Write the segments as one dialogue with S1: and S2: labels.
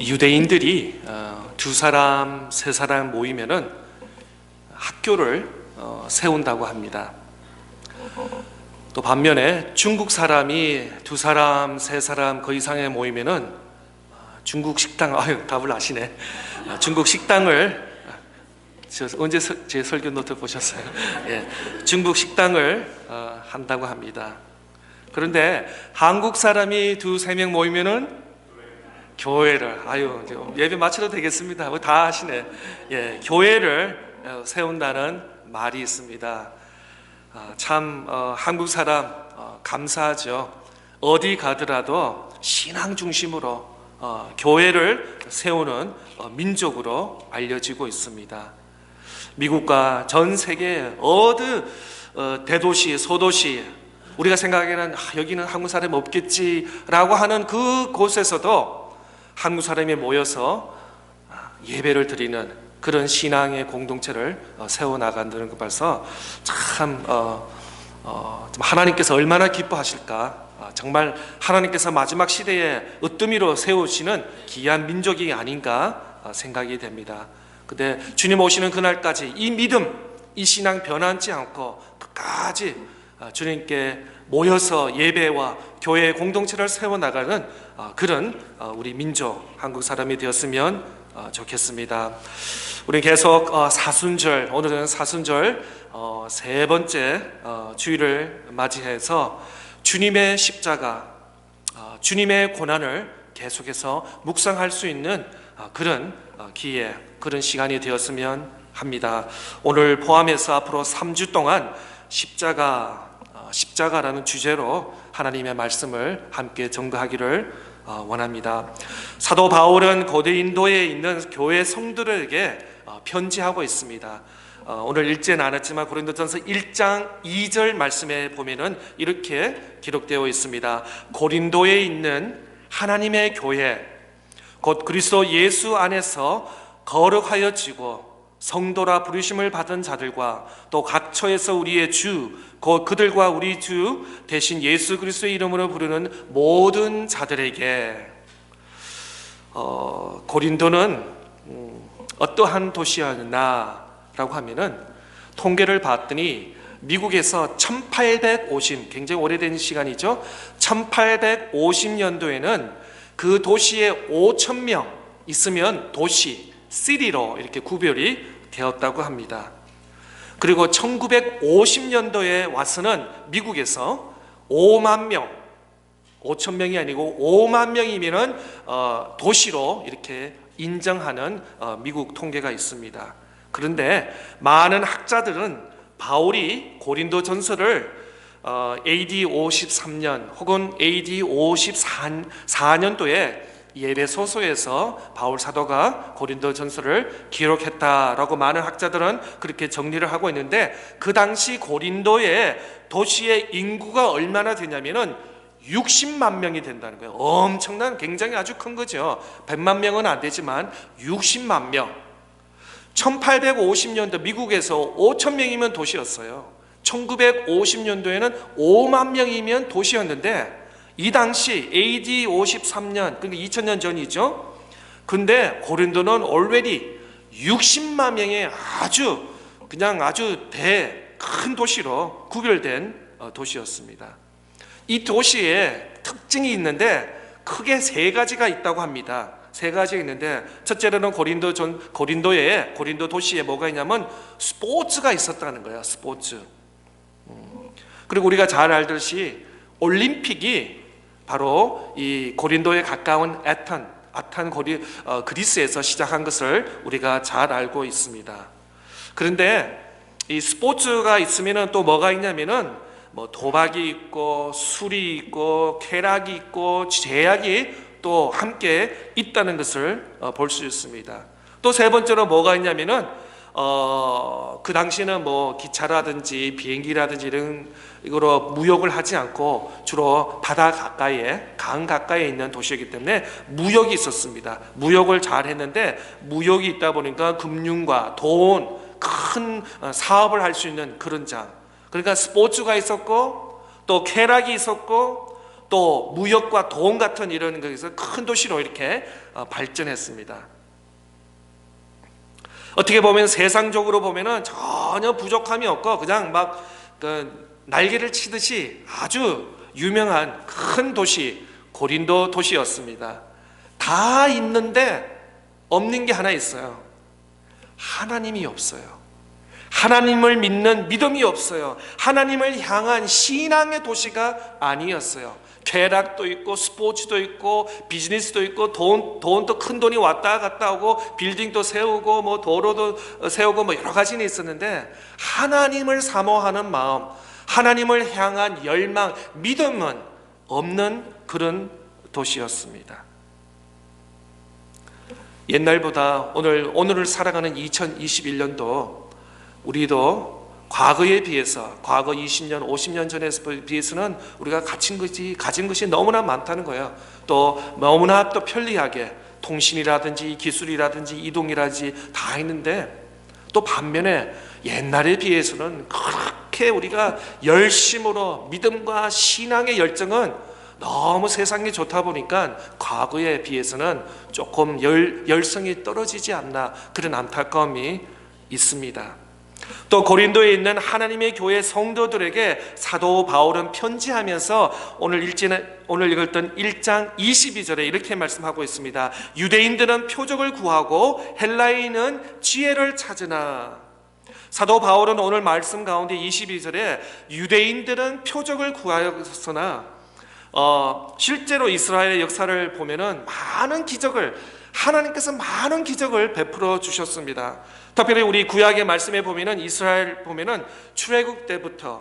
S1: 유대인들이 두 사람, 세 사람 모이면은 학교를 세운다고 합니다. 또 반면에 중국 사람이 두 사람, 세 사람 그 이상에 모이면은 중국 식당, 답을 아시네. 중국 식당을 언제 제 설교 노트 보셨어요? 예, 중국 식당을 한다고 합니다. 그런데 한국 사람이 두세 명 모이면은 교회를, 예배 마쳐도 되겠습니다. 다 하시네. 예, 교회를 세운다는 말이 있습니다. 참 한국 사람 감사하죠. 어디 가더라도 신앙 중심으로 교회를 세우는 민족으로 알려지고 있습니다. 미국과 전 세계 어느 대도시, 소도시, 우리가 생각하기에는 여기는 한국 사람이 없겠지라고 하는 그곳에서도 한국 사람이 모여서 예배를 드리는 그런 신앙의 공동체를 세워나간다는 것 봐서 참 하나님께서 얼마나 기뻐하실까. 정말 하나님께서 마지막 시대에 으뜸이로 세우시는 귀한 민족이 아닌가 생각이 됩니다. 근데 주님 오시는 그날까지 이 믿음, 이 신앙 변하지 않고 끝까지 주님께 모여서 예배와 교회의 공동체를 세워나가는 그런 우리 민족, 한국 사람이 되었으면 좋겠습니다. 우리 계속 사순절, 오늘은 사순절 세 번째 주일을 맞이해서 주님의 십자가, 주님의 고난을 계속해서 묵상할 수 있는 그런 기회, 그런 시간이 되었으면 합니다. 오늘 포함해서 앞으로 3주 동안 십자가라는 주제로 하나님의 말씀을 함께 전거하기를 원합니다. 사도 바울은 고대 인도에 있는 교회 성도들에게 편지하고 있습니다. 오늘 읽지는 않았지만 고린도전서 1장 2절 말씀에 보면은 이렇게 기록되어 있습니다. 고린도에 있는 하나님의 교회, 곧 그리스도 예수 안에서 거룩하여지고 성도라 부르심을 받은 자들과 또 각 처에서 우리의 주, 곧 그들과 우리 주 대신 예수 그리스도의 이름으로 부르는 모든 자들에게. 고린도는 어떠한 도시였나라고 하면은 통계를 봤더니 미국에서 1850, 굉장히 오래된 시간이죠. 1850년도에는 그 도시에 5,000명 있으면 도시, 시리로 이렇게 구별이 되었다고 합니다. 그리고 1950년도에 와서는 미국에서 5만 명, 5천 명이 아니고 5만 명이면은 도시로 이렇게 인정하는 미국 통계가 있습니다. 그런데 많은 학자들은 바울이 고린도 전서를 AD 53년 혹은 AD 54년도에 예배소서에서 바울 사도가 고린도 전서를 기록했다라고 많은 학자들은 그렇게 정리를 하고 있는데, 그 당시 고린도의 도시의 인구가 얼마나 되냐면은 60만 명이 된다는 거예요. 엄청난, 굉장히 아주 큰 거죠. 100만 명은 안 되지만 60만 명. 1850년도 미국에서 5천 명이면 도시였어요. 1950년도에는 5만 명이면 도시였는데, 이 당시 AD 53년, 그러니까 2000년 전이죠. 근데 고린도는 already 60만 명의 아주 큰 도시로 구별된 도시였습니다. 이 도시에 특징이 있는데 크게 세 가지가 있다고 합니다. 세 가지가 있는데, 첫째로는 고린도 도시에 뭐가 있냐면 스포츠가 있었다는 거예요. 스포츠. 그리고 우리가 잘 알듯이 올림픽이 바로 이 고린도에 가까운 아탄 그리스에서 시작한 것을 우리가 잘 알고 있습니다. 그런데 이 스포츠가 있으면은 또 뭐가 있냐면은 뭐 도박이 있고 술이 있고 쾌락이 있고 제약이 또 함께 있다는 것을 볼 수 있습니다. 또 세 번째로 뭐가 있냐면은 그 당시에는 뭐 기차라든지 비행기라든지 이거로 무역을 하지 않고 주로 바다 가까이에, 강 가까이에 있는 도시이기 때문에 무역이 있었습니다. 무역을 잘 했는데, 무역이 있다 보니까 금융과 돈, 큰 사업을 할 수 있는 그런 장. 그러니까 스포츠가 있었고 또 쾌락이 있었고 또 무역과 돈 같은 이런 것에서 큰 도시로 이렇게 발전했습니다. 어떻게 보면 세상적으로 보면은 전혀 부족함이 없고 그냥 막 날개를 치듯이 아주 유명한 큰 도시 고린도 도시였습니다. 다 있는데 없는 게 하나 있어요. 하나님이 없어요. 하나님을 믿는 믿음이 없어요. 하나님을 향한 신앙의 도시가 아니었어요. 쾌락도 있고 스포츠도 있고 비즈니스도 있고 돈도 큰 돈이 왔다 갔다 오고 빌딩도 세우고 뭐 도로도 세우고 뭐 여러 가지는 있었는데 하나님을 사모하는 마음, 하나님을 향한 열망, 믿음은 없는 그런 도시였습니다. 옛날보다 오늘을 살아가는 2021년도 우리도 과거에 비해서 과거 20년, 50년 전에 비해서는 우리가 가진 것이 너무나 많다는 거예요. 또 너무나 또 편리하게 통신이라든지 기술이라든지 이동이라든지 다 있는데 또 반면에 옛날에 비해서는 그렇게 우리가 열심으로 믿음과 신앙의 열정은 너무 세상이 좋다 보니까 과거에 비해서는 조금 열성이 떨어지지 않나 그런 안타까움이 있습니다. 또 고린도에 있는 하나님의 교회 성도들에게 사도 바울은 편지하면서 오늘 읽었던 1장 22절에 이렇게 말씀하고 있습니다. 유대인들은 표적을 구하고 헬라인은 지혜를 찾으나. 사도 바울은 오늘 말씀 가운데 22절에 유대인들은 표적을 구하였으나 실제로 이스라엘의 역사를 보면은 하나님께서 많은 기적을 베풀어 주셨습니다. 특별히 우리 구약의 말씀에 보면은 이스라엘 보면은 출애굽 때부터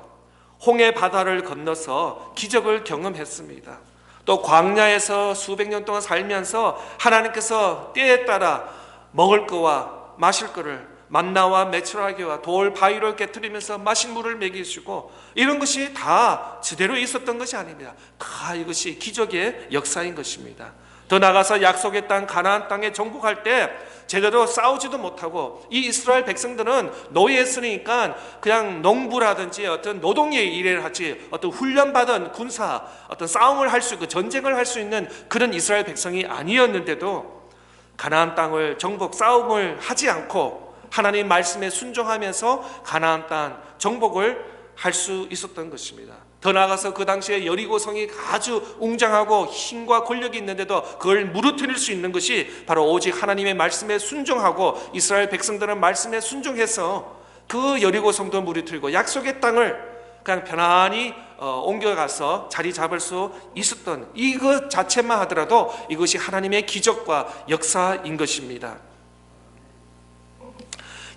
S1: 홍해 바다를 건너서 기적을 경험했습니다. 또 광야에서 수백 년 동안 살면서 하나님께서 때에 따라 먹을 거와 마실 거를 만나와 메추라기와 돌 바위를 깨뜨리면서 마실 물을 먹이시고 이런 것이 다 제대로 있었던 것이 아닙니다. 다 이것이 기적의 역사인 것입니다. 더 나아가서 약속의 땅 가나안 땅에 정복할 때 제대로 싸우지도 못하고 이 이스라엘 백성들은 노예했으니까 그냥 농부라든지 어떤 노동의 일을 하지 어떤 훈련받은 군사 어떤 싸움을 할 수 있고 전쟁을 할 수 있는 그런 이스라엘 백성이 아니었는데도 가나안 땅을 정복 싸움을 하지 않고 하나님 말씀에 순종하면서 가나안 땅 정복을 할 수 있었던 것입니다. 더 나아가서 그 당시에 여리고성이 아주 웅장하고 힘과 권력이 있는데도 그걸 무너뜨릴 수 있는 것이 바로 오직 하나님의 말씀에 순종하고 이스라엘 백성들은 말씀에 순종해서 그 여리고성도 무너뜨리고 약속의 땅을 그냥 편안히 옮겨가서 자리 잡을 수 있었던 이것 자체만 하더라도 이것이 하나님의 기적과 역사인 것입니다.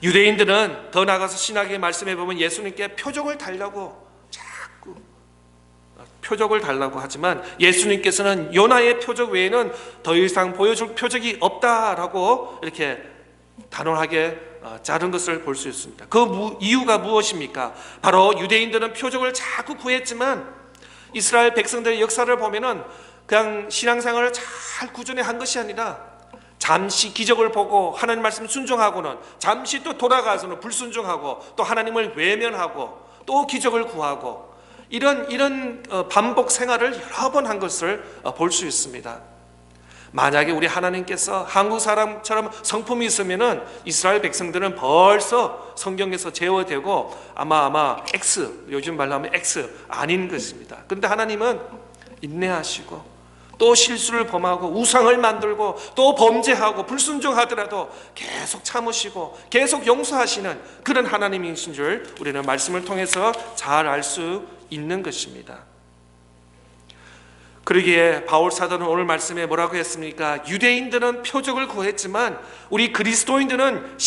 S1: 유대인들은 더 나아가서 신학의 말씀에 보면 예수님께 표적을 달라고 자꾸 표적을 달라고 하지만 예수님께서는 요나의 표적 외에는 더 이상 보여줄 표적이 없다라고 이렇게 단호하게 자른 것을 볼 수 있습니다. 그 이유가 무엇입니까? 바로 유대인들은 표적을 자꾸 구했지만 이스라엘 백성들의 역사를 보면은 그냥 신앙생활을 잘 꾸준히 한 것이 아니라 잠시 기적을 보고 하나님 말씀 순종하고는 잠시 또 돌아가서는 불순종하고 또 하나님을 외면하고 또 기적을 구하고 이런 반복 생활을 여러 번 한 것을 볼 수 있습니다. 만약에 우리 하나님께서 한국 사람처럼 성품이 있으면은 이스라엘 백성들은 벌써 성경에서 제어되고 아마 X, 요즘 말로 하면 X 아닌 것입니다. 그런데 하나님은 인내하시고 또 실수를 범하고 우상을 만들고 또 범죄하고 불순종하더라도 계속 참으시고 계속 용서하시는 그런 하나님이신 줄 우리는 말씀을 통해서 잘 알 수 있는 것입니다. 그러기에 바울 사도는 오늘 말씀에 뭐라고 했습니까? 유대인들은 표적을 구했지만 우리 그리스도인들은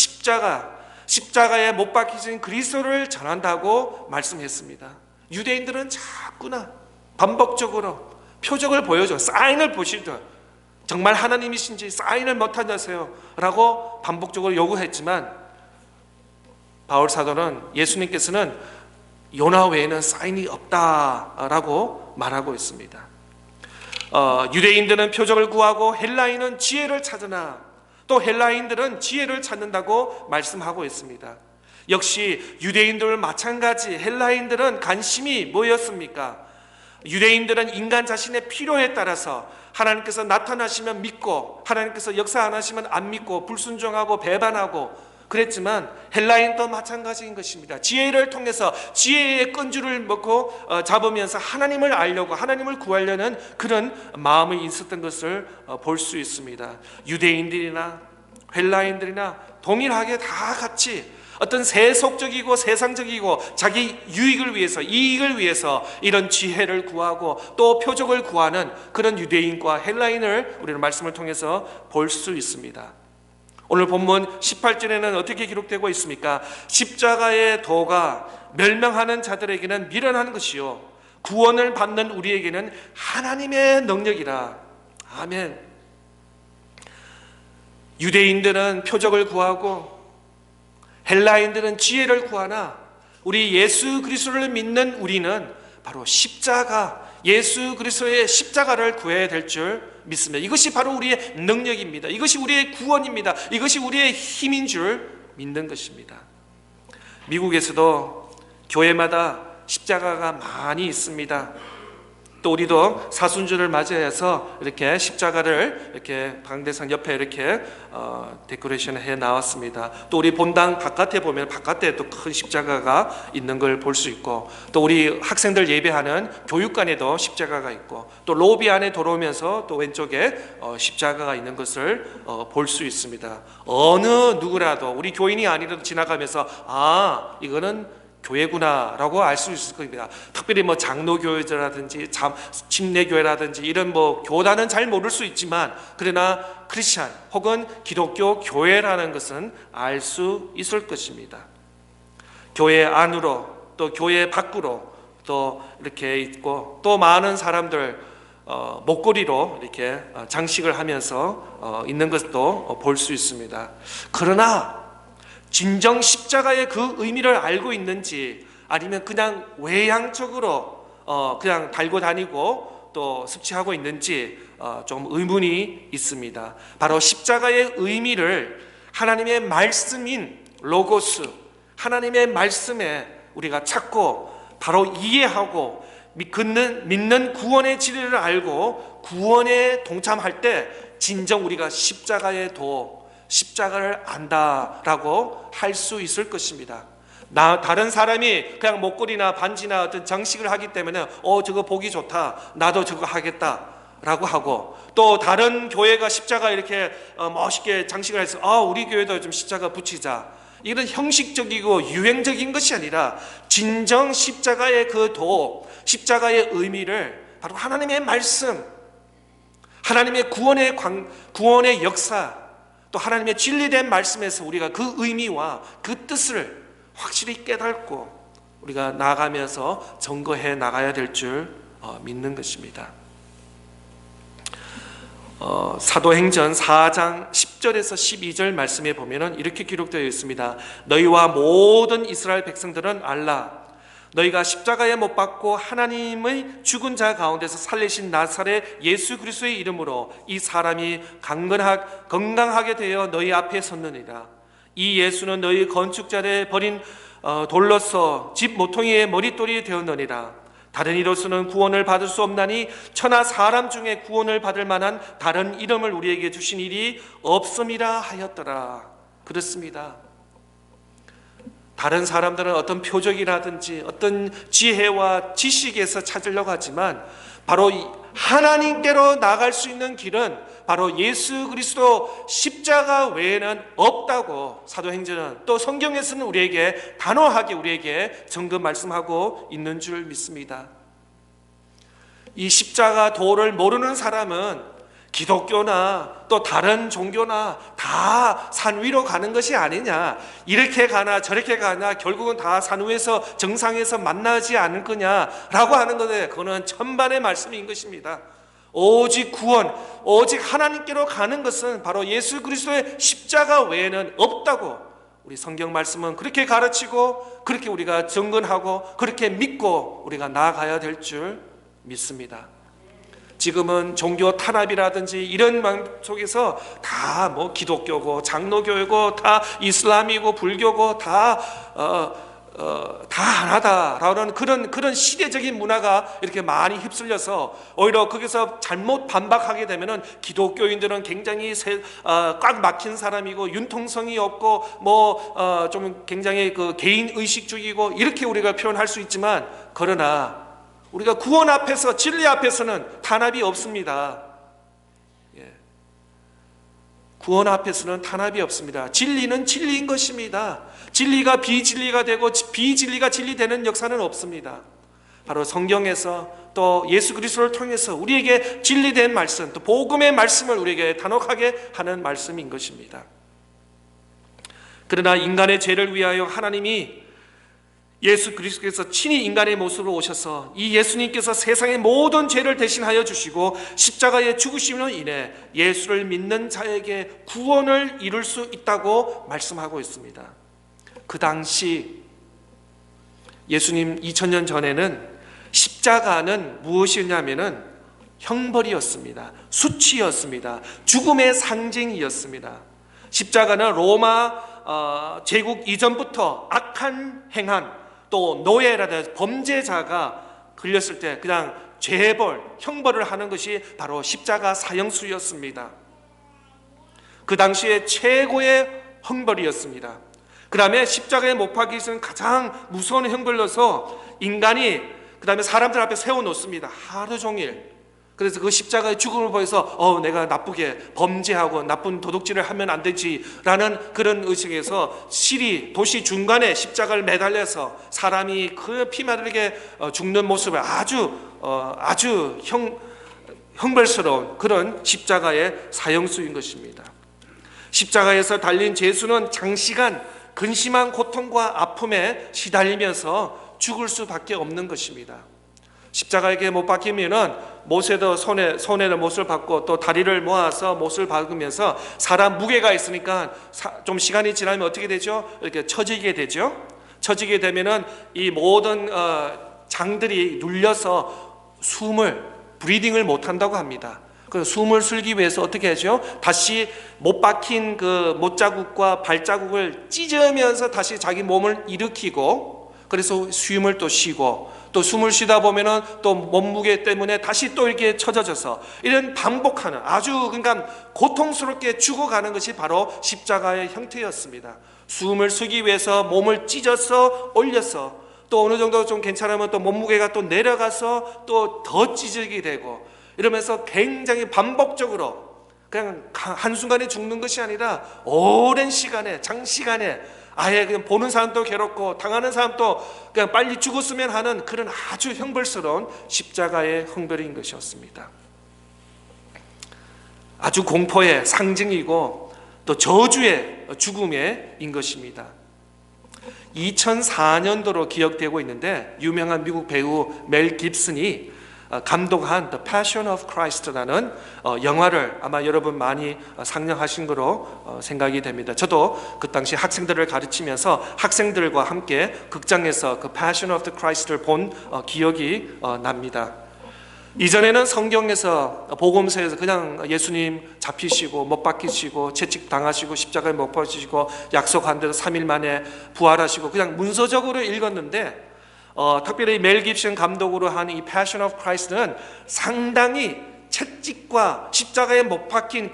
S1: 십자가에 못 박히신 그리스도를 전한다고 말씀했습니다. 유대인들은 자꾸나 반복적으로 표적을 보여줘 사인을 보시죠. 정말 하나님이신지 사인을 못하냐세요 라고 반복적으로 요구했지만 바울 사도는 예수님께서는 요나 외에는 사인이 없다라고 말하고 있습니다. 유대인들은 표적을 구하고 헬라인은 지혜를 찾으나 또 헬라인들은 지혜를 찾는다고 말씀하고 있습니다. 역시 유대인들 마찬가지 헬라인들은 관심이 뭐였습니까? 유대인들은 인간 자신의 필요에 따라서 하나님께서 나타나시면 믿고 하나님께서 역사 안 하시면 안 믿고 불순종하고 배반하고 그랬지만 헬라인도 마찬가지인 것입니다. 지혜를 통해서 지혜의 끈줄을 먹고 잡으면서 하나님을 알려고 하나님을 구하려는 그런 마음이 있었던 것을 볼 수 있습니다. 유대인들이나 헬라인들이나 동일하게 다 같이 어떤 세속적이고 세상적이고 자기 유익을 위해서 이익을 위해서 이런 지혜를 구하고 또 표적을 구하는 그런 유대인과 헬라인을 우리는 말씀을 통해서 볼 수 있습니다. 오늘 본문 18절에는 어떻게 기록되고 있습니까? 십자가의 도가 멸망하는 자들에게는 미련한 것이요 구원을 받는 우리에게는 하나님의 능력이라. 아멘. 유대인들은 표적을 구하고 헬라인들은 지혜를 구하나 우리 예수 그리스도를 믿는 우리는 바로 십자가, 예수 그리스도의 십자가를 구해야 될 줄 믿습니다. 이것이 바로 우리의 능력입니다. 이것이 우리의 구원입니다. 이것이 우리의 힘인 줄 믿는 것입니다. 미국에서도 교회마다 십자가가 많이 있습니다. 또 우리도 사순절을 맞이해서 이렇게 십자가를 이렇게 방대상 옆에 이렇게 데코레이션을 해 나왔습니다. 또 우리 본당 바깥에 보면 바깥에 또 큰 십자가가 있는 걸 볼 수 있고 또 우리 학생들 예배하는 교육관에도 십자가가 있고 또 로비 안에 들어오면서 또 왼쪽에 십자가가 있는 것을 볼 수 있습니다. 어느 누구라도 우리 교인이 아니라도 지나가면서 아 이거는 교회구나라고 알 수 있을 겁니다. 특별히 뭐 장로교회라든지 침례교회라든지 이런 뭐 교단은 잘 모를 수 있지만 그러나 크리스찬 혹은 기독교 교회라는 것은 알 수 있을 것입니다. 교회 안으로 또 교회 밖으로 또 이렇게 있고 또 많은 사람들 목걸이로 이렇게 장식을 하면서 있는 것도 볼 수 있습니다. 그러나 진정 십자가의 그 의미를 알고 있는지 아니면 그냥 외향적으로 그냥 달고 다니고 또 습취하고 있는지 좀 의문이 있습니다. 바로 십자가의 의미를 하나님의 말씀인 로고스, 하나님의 말씀에 우리가 찾고 바로 이해하고 믿는 구원의 진리를 알고 구원에 동참할 때 진정 우리가 십자가의 도, 십자가를 안다라고 할 수 있을 것입니다. 다른 사람이 그냥 목걸이나 반지나 어떤 장식을 하기 때문에 저거 보기 좋다, 나도 저거 하겠다라고 하고 또 다른 교회가 십자가 이렇게 멋있게 장식을 해서 우리 교회도 좀 십자가 붙이자, 이런 형식적이고 유행적인 것이 아니라 진정 십자가의 그 도, 십자가의 의미를 바로 하나님의 말씀, 하나님의 구원의 역사, 또 하나님의 진리된 말씀에서 우리가 그 의미와 그 뜻을 확실히 깨닫고 우리가 나아가면서 증거해 나가야 될 줄 믿는 것입니다. 사도행전 4장 10절에서 12절 말씀에 보면은 이렇게 기록되어 있습니다. 너희와 모든 이스라엘 백성들은 알라. 너희가 십자가에 못 박고 하나님의 죽은 자 가운데서 살리신 나사렛 예수 그리스도의 이름으로 이 사람이 건강하게 되어 너희 앞에 섰느니라. 이 예수는 너희 건축자를 버린 돌로서 집 모퉁이의 머릿돌이 되었느니라. 다른 이로서는 구원을 받을 수 없나니 천하 사람 중에 구원을 받을 만한 다른 이름을 우리에게 주신 일이 없음이라 하였더라. 그렇습니다. 다른 사람들은 어떤 표적이라든지 어떤 지혜와 지식에서 찾으려고 하지만 바로 하나님께로 나갈 수 있는 길은 바로 예수 그리스도 십자가 외에는 없다고 사도행전은 또 성경에서는 우리에게 단호하게 우리에게 증거 말씀하고 있는 줄 믿습니다. 이 십자가 도를 모르는 사람은 기독교나 또 다른 종교나 다 산 위로 가는 것이 아니냐, 이렇게 가나 저렇게 가나 결국은 다 산 위에서 정상에서 만나지 않을 거냐라고 하는 건데, 그거는 천반의 말씀인 것입니다. 오직 구원, 오직 하나님께로 가는 것은 바로 예수 그리스도의 십자가 외에는 없다고 우리 성경 말씀은 그렇게 가르치고 그렇게 우리가 증언하고 그렇게 믿고 우리가 나아가야 될 줄 믿습니다. 지금은 종교 탄압이라든지 이런 방 속에서 다 뭐 기독교고 장로교회고 다 이슬람이고 불교고 다 다 하나다라는 그런 시대적인 문화가 이렇게 많이 휩쓸려서 오히려 거기서 잘못 반박하게 되면은 기독교인들은 굉장히 꽉 막힌 사람이고 융통성이 없고 좀 굉장히 그 개인 의식주의고 이렇게 우리가 표현할 수 있지만, 그러나 우리가 구원 앞에서, 진리 앞에서는 탄압이 없습니다. 구원 앞에서는 탄압이 없습니다. 진리는 진리인 것입니다. 진리가 비진리가 되고 비진리가 진리되는 역사는 없습니다. 바로 성경에서 또 예수 그리스도를 통해서 우리에게 진리된 말씀, 또 복음의 말씀을 우리에게 단호하게 하는 말씀인 것입니다. 그러나 인간의 죄를 위하여 하나님이 예수 그리스도께서 친히 인간의 모습으로 오셔서 이 예수님께서 세상의 모든 죄를 대신하여 주시고 십자가에 죽으심으로 인해 예수를 믿는 자에게 구원을 이룰 수 있다고 말씀하고 있습니다. 그 당시 예수님 2000년 전에는 십자가는 무엇이었냐면은 형벌이었습니다. 수치였습니다. 죽음의 상징이었습니다. 십자가는 로마 제국 이전부터 악한 행한, 또 노예라든지 범죄자가 걸렸을 때 그냥 죄벌, 형벌을 하는 것이 바로 십자가 사형수였습니다. 그 당시에 최고의 형벌이었습니다. 그 다음에 십자가에 못 박히는 가장 무서운 형벌로서 인간이 그 다음에 사람들 앞에 세워놓습니다. 하루 종일. 그래서 그 십자가의 죽음을 보여서 내가 나쁘게 범죄하고 나쁜 도둑질을 하면 안 되지라는 그런 의식에서 시리 도시 중간에 십자가를 매달려서 사람이 그 피마르게 죽는 모습을 아주 형벌스러운 그런 십자가의 사형수인 것입니다. 십자가에서 달린 예수는 장시간 근심한 고통과 아픔에 시달리면서 죽을 수밖에 없는 것입니다. 십자가에게 못 박히면은 못에도 손에는 못을 박고 또 다리를 모아서 못을 박으면서 사람 무게가 있으니까 좀 시간이 지나면 어떻게 되죠? 이렇게 처지게 되죠. 처지게 되면은 이 모든 장들이 눌려서 브리딩을 못 한다고 합니다. 그 숨을 쉬기 위해서 어떻게 하죠? 다시 못 박힌 그 못자국과 발자국을 찢으면서 다시 자기 몸을 일으키고, 그래서 숨을 또 쉬고, 또 숨을 쉬다 보면은 또 몸무게 때문에 다시 또 이렇게 처져져서 이런 반복하는 아주 그러니까 고통스럽게 죽어가는 것이 바로 십자가의 형태였습니다. 숨을 쉬기 위해서 몸을 찢어서 올려서 또 어느 정도 좀 괜찮으면 또 몸무게가 또 내려가서 또 더 찢어지게 되고, 이러면서 굉장히 반복적으로 그냥 한순간에 죽는 것이 아니라 오랜 시간에, 장시간에 아예 그냥 보는 사람도 괴롭고 당하는 사람도 그냥 빨리 죽었으면 하는 그런 아주 형벌스러운 십자가의 형벌인 것이었습니다. 아주 공포의 상징이고 또 저주의 죽음인 것입니다. 2004년도로 기억되고 있는데 유명한 미국 배우 멜 깁슨이 감독한 The Passion of Christ라는 영화를 아마 여러분 많이 상영하신 거로 생각이 됩니다. 저도 그 당시 학생들을 가르치면서 학생들과 함께 극장에서 그 Passion of the Christ를 본 기억이 납니다. 이전에는 성경에서 복음서에서 그냥 예수님 잡히시고 못 박히시고 채찍당하시고 십자가에 못 박히시고 약속한 대로 3일 만에 부활하시고 그냥 문서적으로 읽었는데 특별히 멜 깁슨 감독으로 한 이 Passion of Christ는 상당히 채찍과 십자가에 못 박힌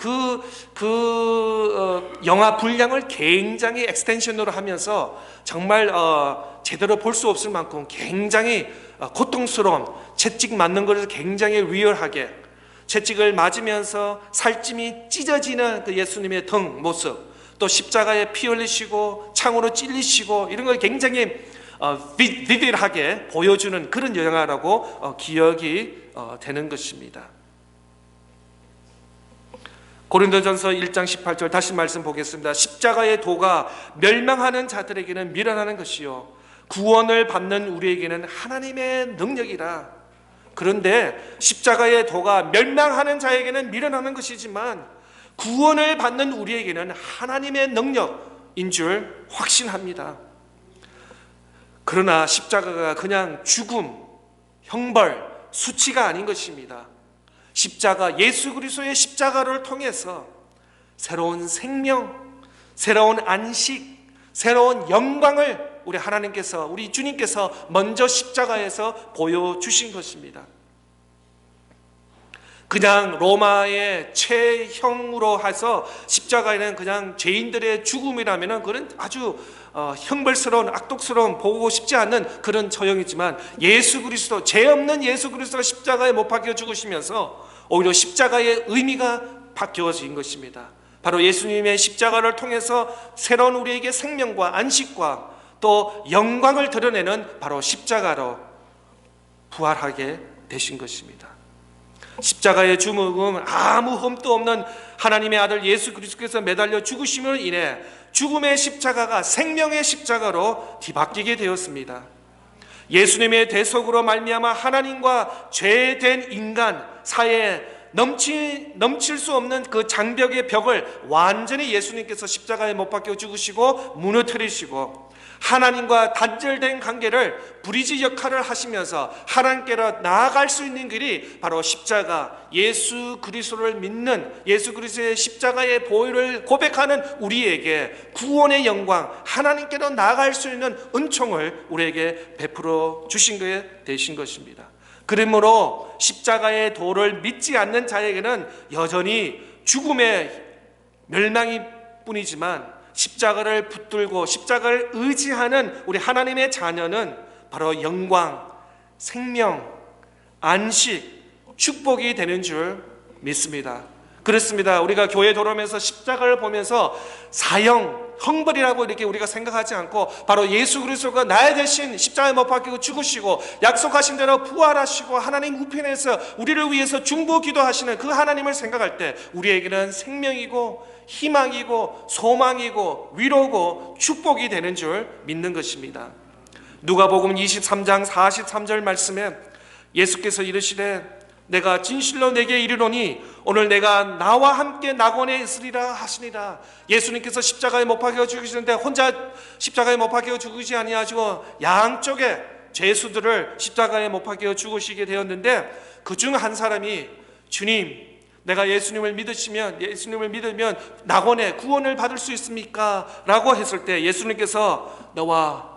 S1: 영화 분량을 굉장히 엑스텐션으로 하면서 정말 제대로 볼 수 없을 만큼 굉장히 고통스러운 채찍 맞는 것을 굉장히 리얼하게 채찍을 맞으면서 살찜이 찢어지는 그 예수님의 등 모습, 또 십자가에 피 흘리시고 창으로 찔리시고 이런 걸 굉장히 비비드하게 보여주는 그런 영화라고 기억이 되는 것입니다. 고린도전서 1장 18절 다시 말씀 보겠습니다. 십자가의 도가 멸망하는 자들에게는 미련하는 것이요 구원을 받는 우리에게는 하나님의 능력이라. 그런데 십자가의 도가 멸망하는 자에게는 미련하는 것이지만 구원을 받는 우리에게는 하나님의 능력인 줄 확신합니다. 그러나 십자가가 그냥 죽음, 형벌, 수치가 아닌 것입니다. 십자가, 예수 그리스도의 십자가를 통해서 새로운 생명, 새로운 안식, 새로운 영광을 우리 하나님께서, 우리 주님께서 먼저 십자가에서 보여주신 것입니다. 그냥 로마의 체형으로 해서 십자가에는 그냥 죄인들의 죽음이라면 그런 아주 형벌스러운, 악독스러운, 보고 싶지 않는 그런 처형이지만, 예수 그리스도, 죄 없는 예수 그리스도가 십자가에 못 박혀 죽으시면서 오히려 십자가의 의미가 바뀌어진 것입니다. 바로 예수님의 십자가를 통해서 새로운 우리에게 생명과 안식과 또 영광을 드러내는 바로 십자가로 부활하게 되신 것입니다. 십자가의 죽음은 아무 흠도 없는 하나님의 아들 예수 그리스도께서 매달려 죽으심으로 인해 죽음의 십자가가 생명의 십자가로 뒤바뀌게 되었습니다. 예수님의 대속으로 말미암아 하나님과 죄된 인간 사이에 넘칠 수 없는 그 장벽의 벽을 완전히 예수님께서 십자가에 못 박혀 죽으시고 무너뜨리시고, 하나님과 단절된 관계를 브리지 역할을 하시면서 하나님께로 나아갈 수 있는 길이 바로 십자가, 예수 그리스도를 믿는, 예수 그리스도의 십자가의 보혈을 고백하는 우리에게 구원의 영광, 하나님께로 나아갈 수 있는 은총을 우리에게 베풀어 주신 것에 되신 것입니다. 그러므로 십자가의 도를 믿지 않는 자에게는 여전히 죽음의 멸망이 뿐이지만, 십자가를 붙들고 십자가를 의지하는 우리 하나님의 자녀는 바로 영광, 생명, 안식, 축복이 되는 줄 믿습니다. 그렇습니다. 우리가 교회 돌아오면서 십자가를 보면서 사형, 형벌이라고 이렇게 우리가 생각하지 않고, 바로 예수 그리스도가 나의 대신 십자가에 못 박히고 죽으시고 약속하신 대로 부활하시고 하나님 우편에서 우리를 위해서 중보 기도하시는 그 하나님을 생각할 때 우리에게는 생명이고 희망이고 소망이고 위로고 축복이 되는 줄 믿는 것입니다. 누가복음 23장 43절 말씀에 예수께서 이르시되 내가 진실로 내게 이르노니 오늘 내가 나와 함께 낙원에 있으리라 하시니라. 예수님께서 십자가에 못 박혀 죽으시는데 혼자 십자가에 못 박혀 죽으시 아니하시고 양쪽에 죄수들을 십자가에 못 박혀 죽으시게 되었는데, 그중 한 사람이 주님, 내가 예수님을 믿으면 낙원에 구원을 받을 수 있습니까? 라고 했을 때 예수님께서 나와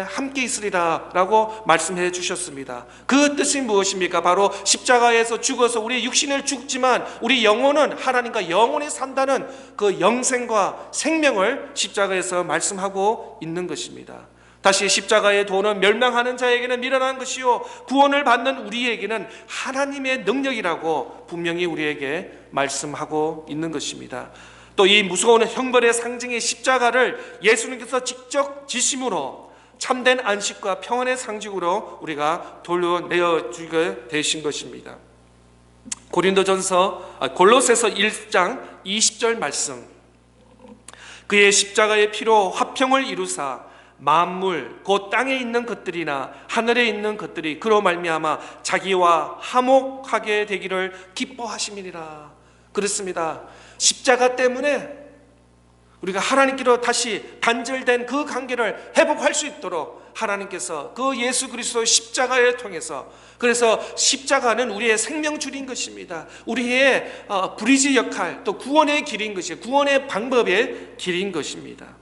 S1: 함께 있으리라 라고 말씀해 주셨습니다. 그 뜻이 무엇입니까? 바로 십자가에서 죽어서 우리 육신을 죽지만 우리 영혼은 하나님과 영원히 산다는 그 영생과 생명을 십자가에서 말씀하고 있는 것입니다. 다시 십자가의 도는 멸망하는 자에게는 미련한 것이요 구원을 받는 우리에게는 하나님의 능력이라고 분명히 우리에게 말씀하고 있는 것입니다. 또 이 무서운 형벌의 상징의 십자가를 예수님께서 직접 지심으로 참된 안식과 평안의 상징으로 우리가 돌려내어 주게 되신 것입니다. 골로새서 1장 20절 말씀, 그의 십자가의 피로 화평을 이루사 만물 곧 땅에 있는 것들이나 하늘에 있는 것들이 그로 말미암아 자기와 화목하게 되기를 기뻐하심이니라. 그렇습니다. 십자가 때문에 우리가 하나님께로 다시 단절된 그 관계를 회복할 수 있도록 하나님께서 그 예수 그리스도의 십자가를 통해서, 그래서 십자가는 우리의 생명줄인 것입니다. 우리의 브리지 역할, 또 구원의 길인 것이에요. 구원의 방법의 길인 것입니다.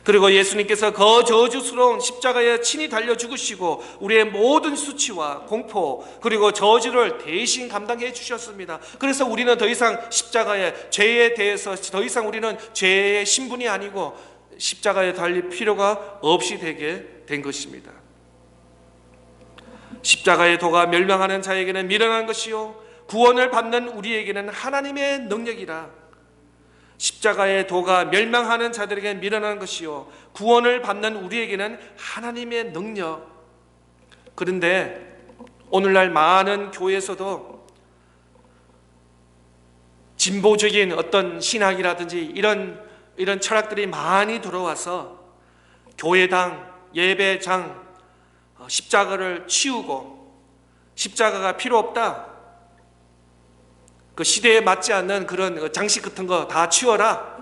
S1: 그리고 예수님께서 그 저주스러운 십자가에 친히 달려 죽으시고 우리의 모든 수치와 공포 그리고 저주를 대신 감당해 주셨습니다. 그래서 우리는 더 이상 십자가의 죄에 대해서 더 이상 우리는 죄의 신분이 아니고 십자가에 달릴 필요가 없이 되게 된 것입니다. 십자가의 도가 멸망하는 자에게는 미련한 것이요 구원을 받는 우리에게는 하나님의 능력이라. 십자가의 도가 멸망하는 자들에게 미련한 것이요 구원을 받는 우리에게는 하나님의 능력. 그런데 오늘날 많은 교회에서도 진보적인 어떤 신학이라든지 이런 철학들이 많이 들어와서 교회당, 예배장, 십자가를 치우고 십자가가 필요 없다, 그 시대에 맞지 않는 그런 장식 같은 거 다 치워라,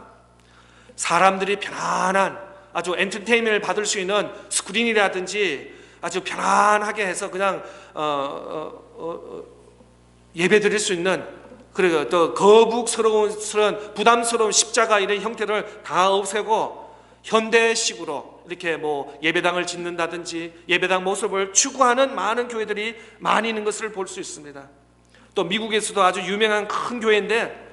S1: 사람들이 편안한 아주 엔터테인먼트를 받을 수 있는 스크린이라든지 아주 편안하게 해서 그냥 예배 드릴 수 있는, 그리고 또 거북스러운 부담스러운 십자가 이런 형태를 다 없애고 현대식으로 이렇게 뭐 예배당을 짓는다든지 예배당 모습을 추구하는 많은 교회들이 많이 있는 것을 볼 수 있습니다. 또 미국에서도 아주 유명한 큰 교회인데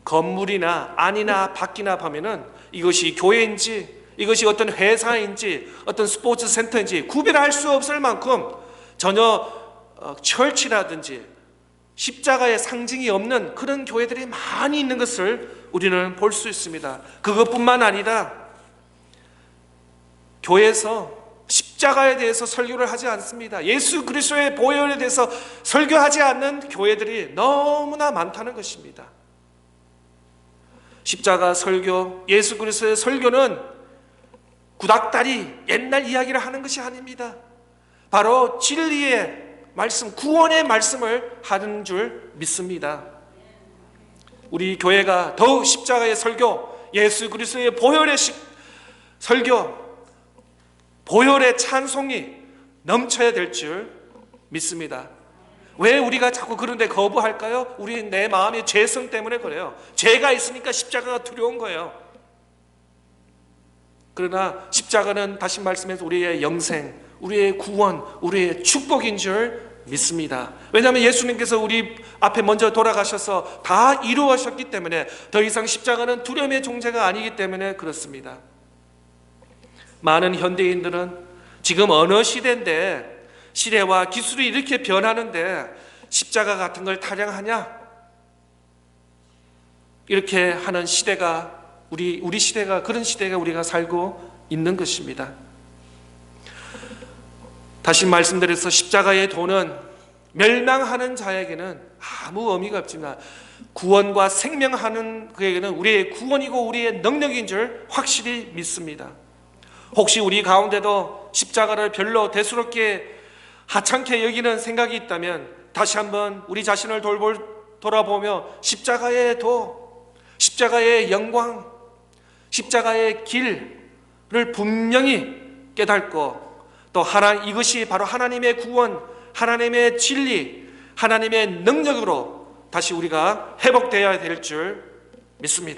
S1: 건물이나 안이나 밖이나 보면은 이것이 교회인지 이것이 어떤 회사인지 어떤 스포츠 센터인지 구별할 수 없을 만큼 전혀 철치라든지 십자가의 상징이 없는 그런 교회들이 많이 있는 것을 우리는 볼 수 있습니다. 그것뿐만 아니라 교회에서 십자가에 대해서 설교를 하지 않습니다. 예수 그리스도의 보혈에 대해서 설교하지 않는 교회들이 너무나 많다는 것입니다. 십자가 설교, 예수 그리스도의 설교는 구닥다리 옛날 이야기를 하는 것이 아닙니다. 바로 진리의 말씀, 구원의 말씀을 하는 줄 믿습니다. 우리 교회가 더욱 십자가의 설교, 예수 그리스도의 보혈의 설교, 보혈의 찬송이 넘쳐야 될 줄 믿습니다. 왜 우리가 자꾸 그런데 거부할까요? 우리 내 마음의 죄성 때문에 그래요. 죄가 있으니까 십자가가 두려운 거예요. 그러나 십자가는 다시 말씀해서 우리의 영생, 우리의 구원, 우리의 축복인 줄 믿습니다. 왜냐하면 예수님께서 우리 앞에 먼저 돌아가셔서 다 이루어졌기 때문에 더 이상 십자가는 두려움의 존재가 아니기 때문에 그렇습니다. 많은 현대인들은 지금 어느 시대인데 시대와 기술이 이렇게 변하는데 십자가 같은 걸 타령하냐? 이렇게 하는 시대가 우리 시대가 그런 시대가 우리가 살고 있는 것입니다. 다시 말씀드려서 십자가의 도는 멸망하는 자에게는 아무 의미가 없지만 구원과 생명하는 그에게는 우리의 구원이고 우리의 능력인 줄 확실히 믿습니다. 혹시 우리 가운데도 십자가를 별로 대수롭게 하찮게 여기는 생각이 있다면 다시 한번 우리 자신을 돌아보며 십자가의 도, 십자가의 영광, 십자가의 길을 분명히 깨닫고 또 이것이 바로 하나님의 구원, 하나님의 진리, 하나님의 능력으로 다시 우리가 회복되어야 될 줄 믿습니다.